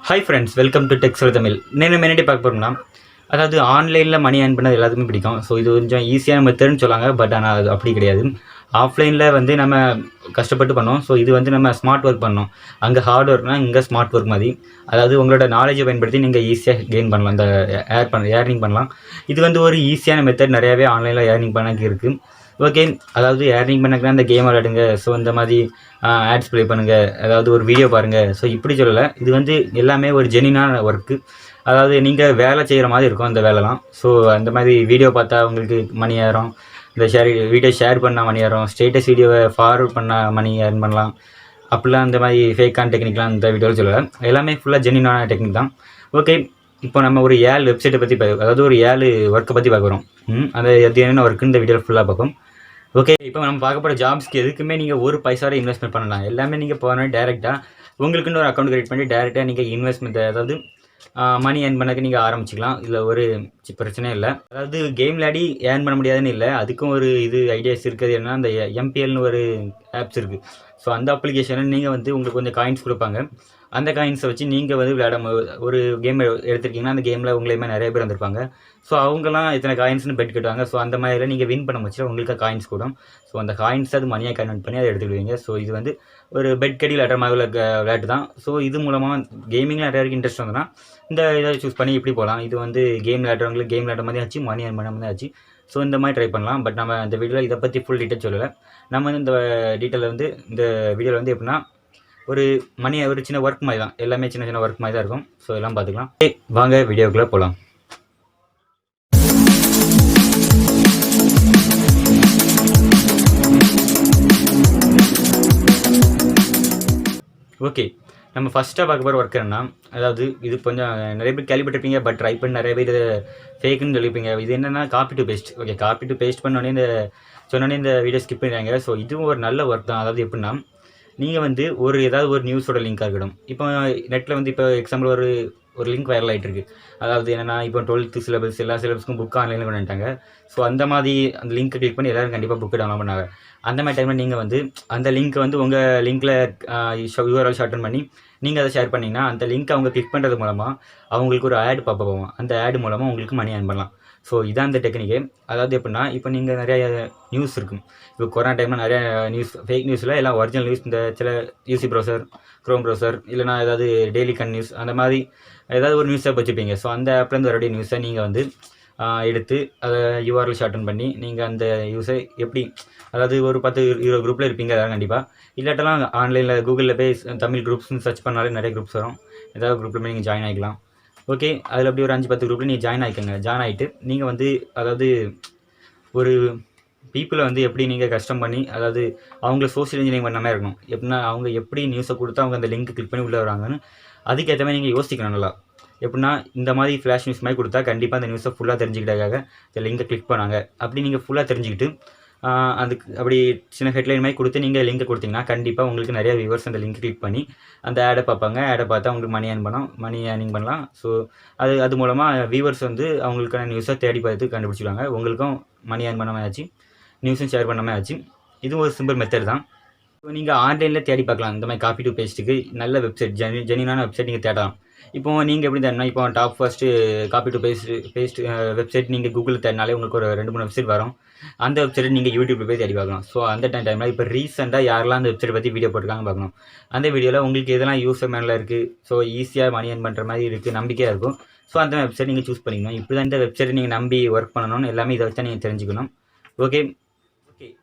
Hi friends, welcome to tech for Tamil. முன்னாடி பார்க்க போகிறோம்னா, அதாவது ஆன்லைனில் மணி ஏர்ன் பண்ணது எல்லாத்துக்குமே பிடிக்கும். ஸோ இது கொஞ்சம் ஈஸியான மெத்தட்னு சொல்லுவாங்க. பட் ஆனால் அது அப்படி கிடையாது. ஆஃப்லைனில் வந்து நம்ம கஷ்டப்பட்டு பண்ணோம். ஸோ இது வந்து நம்ம ஸ்மார்ட் ஒர்க் பண்ணோம். அங்கே ஹார்ட் ஒர்க்னால் இங்கே ஸ்மார்ட் ஒர்க் மாதிரி. அதாவது உங்களோட நாலேஜை பயன்படுத்தி நீங்கள் ஈஸியாக கெயின் பண்ணலாம். இந்த ஏர்னிங் பண்ணலாம். இது வந்து ஒரு ஈஸியான மெத்தட். நிறையாவே ஆன்லைனில் ஏர்னிங் பண்ணக்கு இருக்குது. ஓகே, அதாவது ஏர்னிங் பண்ணக்குன்னா இந்த கேம் விளையாடுங்க. ஸோ இந்த மாதிரி ஆட்ஸ் ப்ளே பண்ணுங்கள், அதாவது ஒரு வீடியோ பாருங்கள். ஸோ இப்படி சொல்லலை. இது வந்து எல்லாமே ஒரு ஜெனியூனான ஒர்க்கு. அதாவது நீங்கள் வேலை செய்கிற மாதிரி இருக்கும் அந்த வேலைலாம். ஸோ அந்த மாதிரி வீடியோ பார்த்தா உங்களுக்கு மணி ஏறும். இந்த வீடியோ ஷேர் பண்ணால் மணி ஏறும். ஸ்டேட்டஸ் வீடியோவை ஃபார்வர்ட் பண்ணால் மணி ஏர்ன் பண்ணலாம். அப்படிலாம் அந்த மாதிரி ஃபேக்கான டெக்னிக்லாம் இந்த வீடியோவில் சொல்லலை. எல்லாமே ஃபுல்லாக ஜெனியூனான டெக்னிக் தான். ஓகே, இப்போ நம்ம ஒரு 7 வெப்சைட்டை பற்றி அதாவது ஒரு 7 ஒர்க்கை பற்றி பார்க்குறோம். அது என்னென்ன ஒர்க்கு இந்த வீடியோவில் ஃபுல்லாக பார்ப்போம். ஓகே, இப்போ நம்ம பார்க்க போகிற ஜாப்ஸ்க்கு எதுக்குமே நீங்கள் ஒரு பைசாவோட இன்வெஸ்ட்மெண்ட் பண்ணலாம். எல்லாமே நீங்கள் போனால் டேரெக்டாக உங்களுக்குன்னு ஒரு அக்கௌண்ட் கிரியேட் பண்ணி டேரெக்டாக நீங்கள் இன்வெஸ்ட்மெண்ட், அதாவது மணி ஏர்ன் பண்ணக்கு நீங்கள் ஆரம்பிச்சிக்கலாம். இதில் ஒரு பிரச்சனையும் இல்லை. அதாவது கேம் விளையாடி ஏர்ன் பண்ண முடியாதுன்னு இல்லை. அதுக்கும் ஒரு ஐடியாஸ் இருக்குது. என்னன்னா, அந்த எம்பிஎல்னு ஒரு ஆப்ஸ் இருக்குது. ஸோ அந்த அப்ளிகேஷனில் நீங்கள் வந்து உங்களுக்கு கொஞ்சம் காயின்ஸ் கொடுப்பாங்க. அந்த காயின்ஸை வச்சு நீங்கள் வந்து ஒரு கேம் எடுத்துருக்கீங்கன்னா அந்த கேமில் உங்களையுமே நிறைய பேர் வந்திருப்பாங்க. ஸோ அவங்கலாம் இத்தனை காயின்ஸ்னு பெட் கட்டுவாங்க. ஸோ அந்த மாதிரிலாம் நீங்கள் வின் பண்ண முடிச்சு உங்களுக்கு காயின்ஸ் கூடும். ஸோ அந்த காயின்ஸ் அது மணியாக கன்வெர்ட் பண்ணி அதை எடுத்துக்கிடுவீங்க. ஸோ இது வந்து ஒரு பெட் கடி விளையாடுற மாதிரி விளையாட்டு தான். ஸோ இது மூலமாக கேமிங்கில் நிறைய பேருக்கு இன்ட்ரெஸ்ட் வந்ததுன்னா இந்த இதை சூஸ் பண்ணி இப்படி போகலாம். இது வந்து கேம் விளையாடுறவங்களுக்கு கேம் விளையாடுற மாதிரி ஆச்சு, மணி ஏர்ன் பண்ண மாதிரி ஆச்சு. ஸோ இந்த மாதிரி ட்ரை பண்ணலாம். பட் நம்ம இந்த வீடியோவில் இதை பற்றி ஃபுல் டீட்டெயில் சொல்லலை. நம்ம வந்து இந்த டீட்டெயிலில் வந்து இந்த வீடியோவில் வந்து எப்படின்னா ஒரு சின்ன ஒர்க் மாதிரி தான். எல்லாமே சின்ன சின்ன ஒர்க் மாதிரி தான் இருக்கும். ஸோ எல்லாம் பார்த்துக்கலாம். வாங்க வீடியோக்குள்ளே போகலாம். ஓகே, நம்ம ஃபஸ்ட்டாக பார்க்க போகிற ஒர்க் என்னன்னா, அதாவது இது கொஞ்சம் நிறைய பேர் கேள்விப்பட்டிருப்பீங்க. பட் ட்ரை பண்ணி நிறைய பேர் இதை ஃபேக்குன்னு சொல்லியிருப்பீங்க. இது என்னென்னா copy to paste. Okay, copy to paste பண்ணோடனே இந்த வீடியோ ஸ்கிப் பண்ணிடுறாங்க. ஸோ இதுவும் ஒரு நல்ல ஒர்க் தான். அதாவது எப்படின்னா, நீங்கள் வந்து ஏதாவது ஒரு நியூஸோட லிங்காக இருக்கட்டும். இப்போ நெட்டில் வந்து இப்போ எக்ஸாம்பிள் ஒரு லிங்க் வைரல் ஆகிட்டு இருக்குது. அதாவது என்னென்னா, இப்போ 12th சிலபஸ் எல்லா சிலபஸ்க்கும் புக் ஆன்லைனில் பண்ணிட்டாங்க. ஸோ அந்த மாதிரி அந்த லிங்க்கை கிளிக் பண்ணி எல்லோரும் கண்டிப்பாக புக்கு டவுன்லோட் பண்ணாங்க. அந்த மாதிரி டைமில் நீங்கள் வந்து அந்த லிங்க்கை வந்து உங்கள் லிங்க்கில் யூஆர்எல் ஷார்டன் பண்ணி நீங்கள் அதை ஷேர் பண்ணிங்கன்னா அந்த லிங்க்கை அவங்க கிளிக் பண்ணுறது மூலமாக அவங்களுக்கு ஒரு ஆட் பாப்ப போவோம். அந்த ஆடு மூலமாக உங்களுக்கு மணி ஏர்ன் பண்ணலாம். ஸோ இதான் அந்த டெக்னிக்கு. அதாவது எப்படின்னா, இப்போ நீங்கள் நிறைய நியூஸ் இருக்கும். இப்போ கொரோனா டைமில் நிறைய ஃபேக் நியூஸில் எல்லாம் ஒரிஜினல் நியூஸ் இந்த சில யூசி ப்ரௌசர், க்ரோம் ப்ரௌசர், இல்லைனா ஏதாவது டெய்லி கன் நியூஸ், அந்த மாதிரி ஏதாவது ஒரு நியூஸை வச்சுப்பீங்க. ஸோ அந்த ஆப்லேருந்து வரக்கூடிய நியூஸை நீங்கள் வந்து எடுத்து அதை யூஆர்எல் ஷார்டன் பண்ணி நீங்கள் அந்த நியூஸை எப்படி, அதாவது ஒரு 10-20 குரூப்பில் இருப்பீங்க அதாவது கண்டிப்பாக. இல்லாட்டெல்லாம் ஆன்லைனில் கூகுளில் போய் தமிழ் குரூப்ஸ்னு சர்ச் பண்ணாலே நிறைய குரூப்ஸ் வரும். ஏதாவது குரூப்பில் போய் நீங்கள் ஜாயின் ஆகிக்கலாம். ஓகே, அதில் அப்படி ஒரு 5-10 குரூப்பில் நீங்கள் ஜாயின் ஆகிக்கோங்க. ஜாயின் ஆகிட்டு நீங்கள் வந்து அதாவது ஒரு பீப்புளை வந்து எப்படி நீங்கள் கஷ்டம் பண்ணி, அதாவது அவங்கள சோஷியல் இன்ஜினியரிங் பண்ண மாதிரி இருக்கணும். எப்படின்னா, அவங்க எப்படி நியூஸை கொடுத்தா அவங்க அந்த லிங்க் கிளிக் பண்ணி உள்ளே வராங்கன்னு அதுக்கேற்ற மாதிரி நீங்கள் யோசிக்கணும் நல்லா. எப்படின்னா, இந்த மாதிரி ஃப்ளாஷ் நியூஸ் மாதிரி கொடுத்தா கண்டிப்பாக அந்த நியூஸை ஃபுல்லாக தெரிஞ்சுக்கிட்டாங்க இந்த லிங்கை கிளிக் பண்ணாங்க. அப்படி நீங்கள் ஃபுல்லாக தெரிஞ்சுக்கிட்டு அதுக்கு அப்படி சின்ன ஹெட்லைன் மாதிரி கொடுத்து நீங்கள் லிங்கை கொடுத்தீங்கன்னா கண்டிப்பாக உங்களுக்கு நிறைய வியூவர்ஸ் அந்த லிங்க் கிளிக் பண்ணி அந்த ஆடை பார்ப்பாங்க. ஆடை பார்த்தா உங்களுக்கு மணி ஏர்னிங் பண்ணலாம். ஸோ அது மூலமாக வியூவர்ஸ் வந்து அவங்களுக்கான நியூஸை தேடி பார்த்து கண்டுபிடிச்சிடுவாங்க. உங்களுக்கும் மணி ஏர்ன் பண்ண மாதிரி ஆச்சு, நியூஸும் ஷேர் பண்ண மாதிரி ஆச்சு. இதுவும் ஒரு சிம்பிள் மெத்தட் தான். இப்போ நீங்கள் ஆன்லைனில் தேடி பார்க்கலாம். இந்த மாதிரி காப்பி டு பேஸ்ட்டுக்கு நல்ல வெப்சைட், ஜெனியூனான வெப்சைட் நீங்கள் தேடலாம். இப்போ நீங்கள் எப்படி தேடினா, இப்போ top first copy to paste website நீங்கள் கூகுளில் தேடினாலே உங்களுக்கு ஒரு 2-3 வெப்சைட் வரும். அந்த வெப்சைட் நீங்கள் யூடியூப்பில் போய் தேடி பார்க்கலாம். ஸோ அந்த டைமில் இப்போ ரீசெண்டாக யாரெல்லாம் அந்த வெப்சைட் பற்றி வீடியோ போட்டிருக்காங்க பார்க்கணும். அந்த வீடியோவில் உங்களுக்கு எதெல்லாம் யூசர் மேனில் இருக்குது, ஸோ ஈஸியாக மணி ஏர்ன் பண்ணுற மாதிரி இருக்குது, நம்பிக்கையாக இருக்கும். ஸோ அந்த வெப்சைட் நீங்கள் சூஸ் பண்ணிக்கணும். இப்படி தான் இந்த வெப்சைட்டை நீங்கள் நம்பி ஒர்க் பண்ணணும்னு எல்லாமே இதை வச்சு நீங்கள் தெரிஞ்சுக்கணும். ஓகே,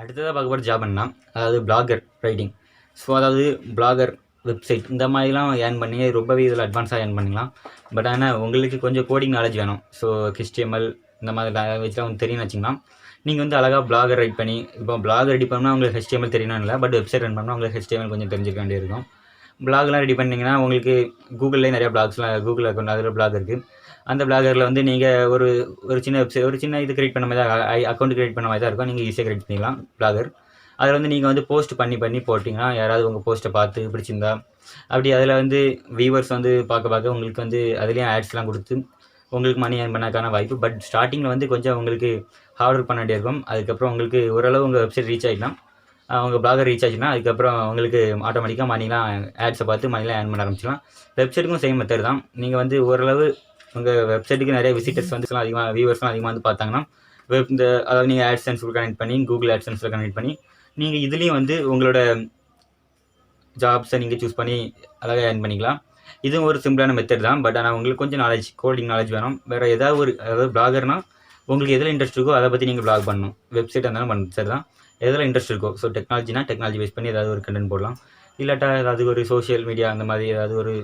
அடுத்ததாக பார்க்க போகிற ஜாப் என்ன, அதாவது பிளாகர் ரைட்டிங். ஸோ அதாவது பிளாகர் வெப்சைட் இந்த மாதிரிலாம் ஏர்ன் பண்ணி ரொம்பவே இதில் அட்வான்ஸாக ஏர்ன் பண்ணிக்கலாம். பட் ஆனால் உங்களுக்கு கொஞ்சம் கோடிங் நாலேஜ் வேணும். ஸோ HTML இந்த மாதிரி லாங்குவேஜ்லாம் உங்களுக்கு தெரியும்னு வச்சிங்கன்னா நீங்கள் வந்து அழகாக பிளாகர் ரைட் பண்ணி, இப்போ பிளாக் ரெடி பண்ணால் உங்களுக்கு HTML தெரியணும் இல்லை, பட் வெப்சைட் ரன் பண்ணால் உங்களுக்கு HTML கொஞ்சம் தெரிஞ்சுக்க வேண்டியிருக்கும். பிளாக்லாம் ரெடி பண்ணிங்கன்னா உங்களுக்கு கூகுள்லேயே நிறையா பிளாக்ஸ்லாம் கூகுள் அக்கௌண்ட் அதில் பிளாக் இருக்குது. அந்த பிளாகரில் வந்து நீங்கள் ஒரு சின்ன வெப்சைட் ஒரு சின்ன இது கிரியேட் பண்ண மாதிரி தான், அக்கௌண்ட் கிரியேட் பண்ண மாதிரி தான் இருக்கும். நீங்கள் ஈஸியாக கிரியேட் பண்ணிக்கலாம் பிளாகர். அதில் வந்து நீங்கள் வந்து போஸ்ட் பண்ணி போட்டிங்கன்னா யாராவது உங்கள் போஸ்ட்டை பார்த்து பிடிச்சிருந்தா அப்படி அதில் வந்து வியூவர்ஸ் வந்து பார்க்க உங்களுக்கு வந்து அதுலேயும் ஆட்ஸ்லாம் கொடுத்து உங்களுக்கு மணி ஏர்ன் பண்ணக்கான வாய்ப்பு. பட் ஸ்டார்டிங்கில் வந்து கொஞ்சம் உங்களுக்கு ஹார்ட் ஒர்க் பண்ண வேண்டியிருக்கும். அதுக்கப்புறம் உங்களுக்கு ஓரளவு உங்கள் வெப்சைட் ரீச் ஆகிடலாம். அவங்க பிளாகர் ரீச் ஆச்சுன்னா அதுக்கப்புறம் உங்களுக்கு ஆட்டோமேட்டிக்காக மணிலாம் ஆட்ஸை பார்த்து மணிலாம் ஏர்ன் பண்ண ஆரம்பிச்சிடலாம். வெப்சைட்டுக்கும் சேம் மெத்தட் தான். நீங்கள் வந்து ஓரளவு உங்கள் வெப்சைட்டுக்கு நிறைய விசிட்டர்ஸ் வந்துலாம் அதிகமாக வியூவர்ஸ்லாம் அதிகமாக வந்து பார்த்தாங்கன்னா இந்த அதாவது நீங்கள் ஆட்சென்ஸில் கனெக்ட் பண்ணி கூகுள் ஆட்சென்ஸில் கனெக்ட் பண்ணி நீங்கள் இதுலேயும் வந்து உங்களோட ஜாப்ஸை நீங்கள் சூஸ் பண்ணி அழகாக ஏர்ன் பண்ணிக்கலாம். இதுவும் ஒரு சிம்பிளான மெத்தட் தான். பட் ஆனால் உங்களுக்கு கொஞ்சம் நாலேஜ் கோடிங் நாலேஜ் வேணும். வேறு ஏதாவது ஒரு அதாவது பிளாகர்னால் உங்களுக்கு எதில் இன்ட்ரெஸ்ட் இருக்கோ அதை பற்றி நீங்கள் பிளாக் பண்ணணும். வெப்சைட் இருந்தாலும் பண்ண சரி தான். எதில் இன்ட்ரெஸ்ட் இருக்கோ ஸோ டெக்னாலஜினா டெக்னாலஜி பேஸ் பண்ணி ஏதாவது ஒரு கண்டென்ட் போடலாம். இல்லாட்டா ஏதாவது ஒரு சோஷியல் மீடியா அந்த மாதிரி ஏதாவது ஒரு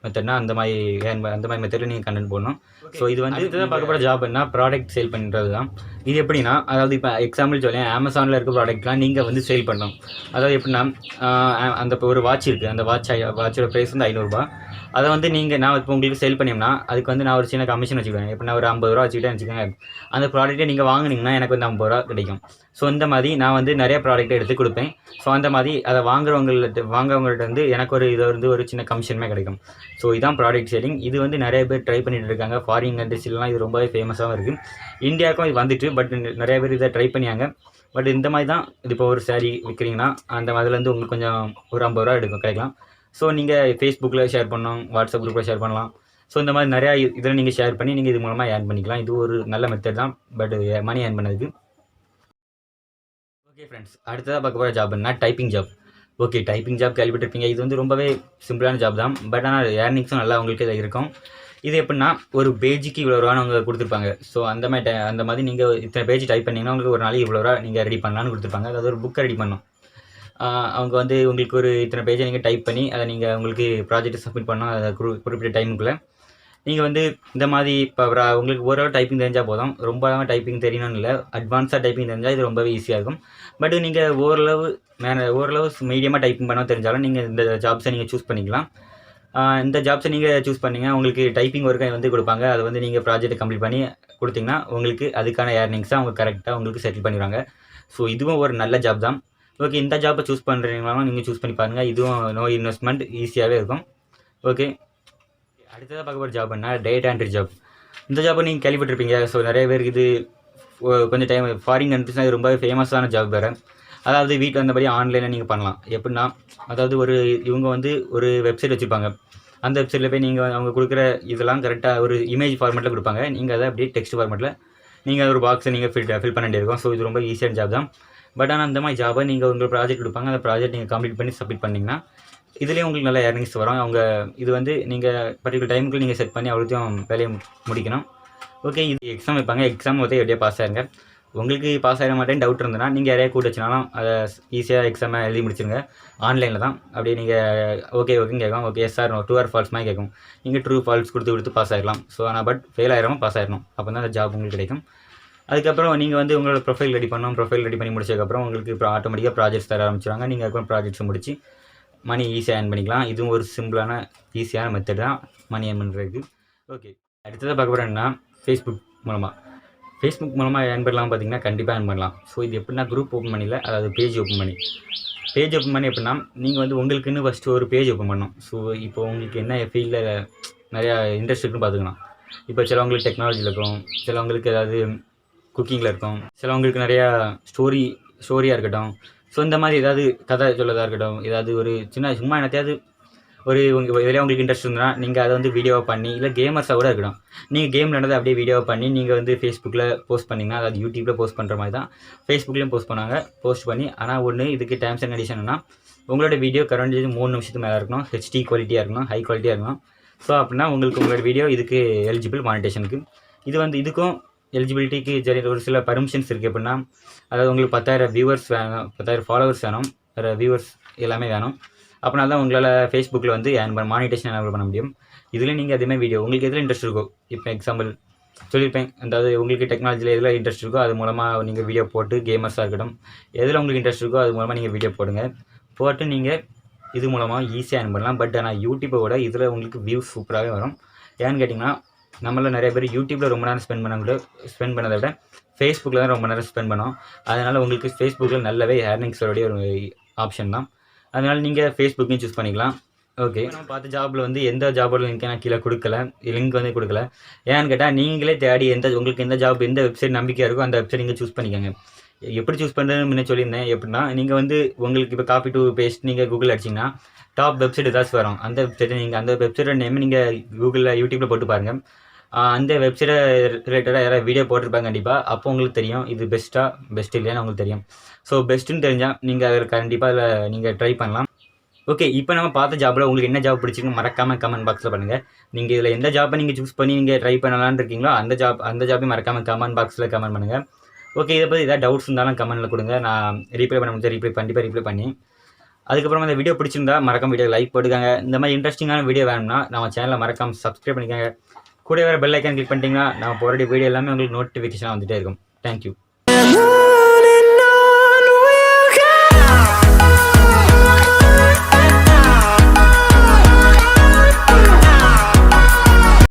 மெத்தட்னா அந்த மாதிரி மெத்தடில் நீங்கள் கண்டென்ட் போடணும். ஸோ இது வந்து இதுதான் பார்க்கப்பட ஜாப் என்ன ப்ராடக்ட் சேல் பண்ணுறது தான். இது எப்படின்னா அதாவது இப்போ எக்ஸாம்பிள் சொல்லேன், அமேசானில் இருக்க ப்ராடக்ட்லாம் நீங்கள் வந்து சேல் பண்ணணும். அதாவது எப்படின்னா அந்த இப்போ ஒரு வாட்ச் இருக்குது, அந்த வாட்சோட ப்ரைஸ் வந்து 500 ரூபா. அதை வந்து நான் இப்போ உங்களுக்கு சேல் பண்ணியோம்னா அதுக்கு வந்து நான் ஒரு சின்ன கமிஷன் வச்சுக்குவேன். இப்போ நான் ஒரு 50 ரூபா வச்சுக்கிட்டேன்னு வச்சுக்கோங்க. அந்த ப்ராடக்ட்டை நீங்கள் வாங்கினீங்கன்னா எனக்கு வந்து 50 ரூபா கிடைக்கும். ஸோ இந்த மாதிரி நான் வந்து நிறைய ப்ராடக்ட்டை எடுத்து கொடுப்பேன். ஸோ அந்த மாதிரி அதை வாங்குறவங்கள்ட்ட வந்து எனக்கு இது வந்து ஒரு சின்ன கமிஷனுமே கிடைக்கும். ஸோ இதான் ப்ராடக்ட் சேலிங். இது வந்து நிறைய பேர் ட்ரை பண்ணிட்டு இருக்காங்க. ஃபாரின் கண்ட்ரிஸ்லாம் இது ரொம்பவே ஃபேமஸாகவும் இருக்குது. இந்தியாவுக்கும் இது வந்துட்டு பட் நிறைய பேர் இதை ட்ரை பண்ணியாங்க. பட் இந்த மாதிரி தான் இது இப்போ ஒரு சாரீ விற்கிறீங்கன்னா அந்த மாதிரிலேருந்து உங்களுக்கு கொஞ்சம் ஒரு 50 ரூபா கிடைக்கலாம். ஸோ நீங்கள் ஃபேஸ்புக்கில் ஷேர் பண்ணலாம், வாட்ஸ்அப் குரூப்பில் ஷேர் பண்ணலாம். ஸோ இந்த மாதிரி நிறையா இதில் நீங்கள் ஷேர் பண்ணி நீங்கள் இது மூலமாக ஏர்ன் பண்ணிக்கலாம். இது ஒரு நல்ல மெத்தட் தான் பட் மணி ஏர்ன் பண்ணதுக்கு. ஓகே ஃப்ரெண்ட்ஸ், அடுத்ததாக பார்க்க போகிற Jaffna typing job. Okay, typing job கேள்விப்பட்டிருப்பீங்க. இது வந்து ரொம்பவே சிம்பிளான ஜாப் தான். பட் ஆனால் ஏர்னிங்ஸும் நல்லா உங்களுக்கு இதில் இருக்கும். இது எப்படின்னா ஒரு பேஜுக்கு இவ்வளோ ரூபான்னு அவங்க கொடுத்துருப்பாங்க. ஸோ அந்த மாதிரி நீங்கள் இத்தனை பேஜ் டைப் பண்ணிங்கன்னா உங்களுக்கு ஒரு நாளைக்கு இவ்வளோ ரூபா நீங்கள் ரெடி பண்ணலான்னு கொடுத்துருப்பாங்க. அதாவது ஒரு புக்கை ரெடி பண்ணணும். அவங்க வந்து உங்களுக்கு ஒரு இத்தனை பேஜை நீங்கள் டைப் பண்ணி அதை நீங்கள் உங்களுக்கு ப்ராஜெக்ட்டை சப்மிட் பண்ணணும். அதை குறிப்பிட்ட டைமுக்குள்ளே நீங்கள் வந்து இந்த மாதிரி இப்போ உங்களுக்கு ஓரளவு டைப்பிங் தெரிஞ்சால் போதும். ரொம்ப டைப்பிங் தெரியணும்னு இல்லை, அட்வான்ஸாக டைப்பிங் தெரிஞ்சால் இது ரொம்பவே ஈஸியாக இருக்கும். பட் நீங்கள் ஓரளவு மீடியமாக டைப்பிங் பண்ண தெரிஞ்சாலும் நீங்கள் இந்த ஜாப்ஸை நீங்கள் சூஸ் பண்ணிக்கலாம். இந்த ஜாப்ஸை நீங்கள் சூஸ் பண்ணிங்க உங்களுக்கு டைப்பிங் ஒர்க்கை வந்து கொடுப்பாங்க. அதை வந்து நீங்கள் ப்ராஜெக்ட்டை கம்ப்ளீட் பண்ணி கொடுத்தீங்கன்னா உங்களுக்கு அதுக்கான ஏர்னிங்ஸை அவங்க கரெக்டாக உங்களுக்கு செட்டில் பண்ணிடுவாங்க. ஸோ இதுவும் ஒரு நல்ல ஜாப் தான். ஓகே, இந்த ஜாப்பை சூஸ் பண்ணுறீங்களாலும் நீங்கள் சூஸ் பண்ணி பாருங்கள். இதுவும் நோ இன்வெஸ்ட்மெண்ட், ஈஸியாகவே இருக்கும். ஓகே, அடுத்ததாக பார்க்க போகிற ஜாப் என்ன, டேட்டா என்ட்ரி ஜாப். இந்த ஜாப்பை நீங்கள் கேள்விப்பட்டிருப்பீங்க. ஸோ நிறைய பேருக்கு இது கொஞ்சம் டைம் ஃபாரின் கண்ட்ரிஸ்னால் இது ரொம்பவே ஃபேமஸான ஜாப் வேறு. அதாவது வீட்டில் இருந்தபடி ஆன்லைனில் நீங்கள் பண்ணலாம். எப்படின்னா அதாவது இவங்க வந்து ஒரு வெப்சைட் வச்சுருப்பாங்க. அந்த வெப்சைட்டில் போய் நீங்கள் அவங்க கொடுக்குற இதெல்லாம் கரெக்டாக ஒரு இமேஜ் ஃபார்மேட்டில் கொடுப்பாங்க. நீங்கள் அதை அப்படியே டெக்ஸ்ட் ஃபார்மேட்டில் நீங்கள் ஒரு பாக்ஸை நீங்கள் ஃபில் பண்ண வேண்டியிருக்கும். ஸோ இது ரொம்ப ஈஸியான ஜாப் தான். பட் ஆனால் அந்த மாதிரி ஜாபை நீங்கள் உங்களுக்கு ப்ராஜெக்ட் கொடுப்பாங்க. அந்த ப்ராஜெக்ட் நீங்கள் கம்ப்ளீட் பண்ணி சப்மிட் பண்ணிங்கன்னா இதுலேயும் உங்களுக்கு நல்ல ஏர்னிங்ஸ் வரும். அவங்க இது வந்து நீங்கள் பர்டிகுலர் டைமுக்கு நீங்கள் செட் பண்ணி அவ்வளோத்தையும் வேலையை முடிக்கணும். ஓகே, இது எக்ஸாம் வைப்பாங்க. எக்ஸாம் வந்து எப்படியா பாஸ் ஆயிருங்க. உங்களுக்கு பாஸ் ஆகிட மாட்டேன்னு டவுட் இருந்ததுன்னா நீங்கள் யாரையா கூட வச்சுனாலும் அதை ஈஸியாக எக்ஸாமை எழுதி முடிச்சுருங்க. ஆன்லைனில் தான். அப்படியே நீங்கள் ஓகேன்னு கேட்கும். Okay sir true or false மாதிரி கேட்கும். நீங்கள் ட்ரூ ஃபால்ஸ் கொடுத்து பாஸ் ஆகிடலாம். ஸோ ஆனால் பட் ஃபெயில் ஆகிடாமல் பாஸ் ஆகிடணும். அப்போ தான் அந்த ஜாப் உங்களுக்கு கிடைக்கும். அதுக்கப்புறம் நீங்கள் வந்து உங்களோட ப்ரொஃபைல் ரெடி பண்ணி முடிச்சதுக்கப்புறம் உங்களுக்கு ஆட்டோமேட்டிக்காக ப்ராஜெக்ட்ஸ் தர ஆரம்பிச்சிடுவாங்க. நீங்கள் அதுக்கப்புறம் ப்ராஜெக்ட்ஸ் முடிச்சு மணி ஈஸியாக ஏர்ன் பண்ணிக்கலாம். இதுவும் ஒரு சிம்பிளான ஈஸியான மெத்தட் தான் மணி ஏர்ன் பண்ணுறதுக்கு. ஓகே, அடுத்ததாக பார்க்க போகிறேன்னா ஃபேஸ்புக் மூலமாக ஏர்ன் பண்ணலாம். பார்த்தீங்கன்னா கண்டிப்பாக ஏர்ன் பண்ணலாம். ஸோ இது எப்படின்னா குரூப் ஓப்பன் பண்ணியில் அதாவது பேஜ் ஓப்பன் பண்ணி எப்படின்னா நீங்கள் வந்து உங்களுக்குன்னு ஃபஸ்ட்டு ஒரு பேஜ் ஓப்பன் பண்ணணும். ஸோ இப்போ உங்களுக்கு என்ன ஃபீல்டில் நிறையா இன்ட்ரெஸ்ட் இருக்குன்னு பார்த்துக்கலாம். இப்போ சிலவங்களுக்கு டெக்னாலஜியில் இருக்கும், சிலவங்களுக்கு ஏதாவது குக்கிங்கில் இருக்கும், சிலவங்களுக்கு நிறையா ஸ்டோரியாக இருக்கட்டும். ஸோ இந்த மாதிரி ஏதாவது கதை சொல்லதாக இருக்கட்டும், ஏதாவது ஒரு சும்மா என்னத்தையாவது இதில் உங்களுக்கு இன்ட்ரெஸ்ட் இருந்ததுன்னா நீங்கள் அதை வந்து வீடியோவாக பண்ணி, இல்லை கேமர்ஸாக கூட இருக்கட்டும், நீங்கள் கேம் நடந்ததை அப்படியே வீடியோவாக பண்ணி நீங்கள் வந்து ஃபேஸ்புக்கில் போஸ்ட் பண்ணிங்கன்னா, அதாவது யூடியூப்பில் போஸ்ட் பண்ணுற மாதிரி தான் ஃபேஸ்புக்லேயும் போஸ்ட் பண்ணி. ஆனால் இதுக்கு டேர்ம்ஸ் அண்ட் கண்டிஷன்னா உங்களோட வீடியோ குறைஞ்சது 3 நிமிஷத்துக்கு மேலே இருக்கணும், ஹெச்டி குவாலிட்டியாக இருக்கணும், ஹை குவாலிட்டியாக இருக்கணும். ஸோ அப்படின்னா உங்களோட வீடியோ இதுக்கு எலிஜிபிள் மானிட்டேஷனுக்கு. இது வந்து இதுக்கும் எலிஜிபிலிட்டிக்கு ஒரு சில பர்மிஷன்ஸ் இருக்குது. எப்படின்னா அதாவது உங்களுக்கு 10,000 வியூவர்ஸ் வேணும், 10,000 ஃபாலோவர்ஸ் வேணும், வேறு வியூவர்ஸ் எல்லாமே வேணும். அப்படின்னா தான் உங்களால் ஃபேஸ்புக்கில் வந்து மானிட்டேஷன் எனேபிள் பண்ண முடியும். இதில் நீங்கள் அதேமாதிரி வீடியோ உங்களுக்கு எதில் இன்ட்ரெஸ்ட் இருக்கோ, இப்போ எக்ஸாம்பிள் சொல்லியிருப்பேன், அதாவது உங்களுக்கு டெக்னாலஜியில் எதில் இன்ட்ரெஸ்ட் இருக்கோ அது மூலமாக நீங்கள் வீடியோ போட்டு, கேமர்ஸாக இருக்கட்டும், எதில் உங்களுக்கு இன்ட்ரெஸ்ட் இருக்கோ அது மூலமாக நீங்கள் வீடியோ போட்டு நீங்கள் இது மூலமாக ஈஸியாக ஏர்ன் பண்ணலாம். பட் ஆனால் யூடியூப்பை விட இதில் உங்களுக்கு வியூஸ் சூப்பராகவே வரும். ஏன்னு கேட்டிங்கன்னா நம்மள நிறைய பேர் யூடியூப்பில் ரொம்ப நேரம் ஸ்பெண்ட் பண்ணதை விட ஃபேஸ்புக்கில் தான் ரொம்ப நேரம் ஸ்பெண்ட் பண்ணோம். அதனால் உங்களுக்கு ஃபேஸ்புக்கில் நல்லாவே ஏர்னிங்ஸோடைய ஒரு ஆப்ஷன் தான். அதனால் நீங்கள் ஃபேஸ்புக்கையும் சூஸ் பண்ணிக்கலாம். ஓகே, நான் பார்த்த ஜாபில் வந்து எந்த ஜாபோட லிங்க் நான் கீழே லிங்க் வந்து கொடுக்கல. ஏன்னு கேட்டால் நீங்களே தேடி உங்களுக்கு எந்த ஜாப் எந்த வெப்சைட் நம்பிக்கையாக இருக்கோ அந்த வெப்சைட் நீங்கள் சூஸ் பண்ணிக்கோங்க. எப்படி சூஸ் பண்ணுறதுன்னு முன்னே சொல்லியிருந்தேன். எப்படின்னா, நீங்கள் வந்து உங்களுக்கு இப்போ காப்பி டு பேஸ்ட் நீங்கள் கூகுளில் அடிச்சிங்கன்னா டாப் வெப்சைட் ஏதாச்சும் வரும். அந்த வெப்சைட்டை நீங்கள் அந்த வெப்சைட்டோட நேம் நீங்கள் கூகுளில் யூடியூப்பில் போட்டு பாருங்கள். அந்த வெப்சைட்டை ரிலேட்டடாக யாராவது வீடியோ போட்டிருப்பாங்க கண்டிப்பாக. அப்போ உங்களுக்கு தெரியும் இது பெஸ்ட் இல்லையான்னு உங்களுக்கு தெரியும். ஸோ பெஸ்ட்டுன்னு தெரிஞ்சால் நீங்கள் அதில் கண்டிப்பாக அதில் நீங்கள் ட்ரை பண்ணலாம். ஓகே, இப்போ நம்ம பார்த்த ஜாப்பில் உங்களுக்கு என்ன ஜாப் பிடிச்சிருக்கு மறக்காமல் கமெண்ட் பாக்ஸில் பண்ணுங்கள். நீங்கள் இதில் எந்த ஜாப்பை நீங்கள் சூஸ் பண்ணி நீங்கள் ட்ரை பண்ணலான்னு இருக்கீங்களோ அந்த ஜாப்பையும் மறக்காமல் கமெண்ட் பாக்ஸில் கமெண்ட் பண்ணுங்கள். ஓகே, இதை பற்றி ஏதாவது டவுட்ஸ் இருந்தாலும் கமெண்ட்டில் கொடுங்க. நான் ரீப்ளை பண்ண முடிஞ்சா கண்டிப்பாக ரீப்ளை பண்ணி. அதுக்கப்புறம் இந்த வீடியோ பிடிச்சிருந்தா மறக்காம வீடியோ லைக் போட்டுக்காங்க. இந்த மாதிரி இன்ட்ரெஸ்டிங்கான வீடியோ வேணும்னா நம்ம சேனலை மறக்காம சப்ஸ்கிரைப் பண்ணிக்கோங்க. கூட வேறு பெல் ஐக்கான் கிளிக் பண்ணிட்டீங்கன்னா நான் போகிற வீடியோ எல்லாமே உங்களுக்கு நோட்டிஃபிகேஷனாக வந்துகிட்டே இருக்கும். தேங்க்யூ.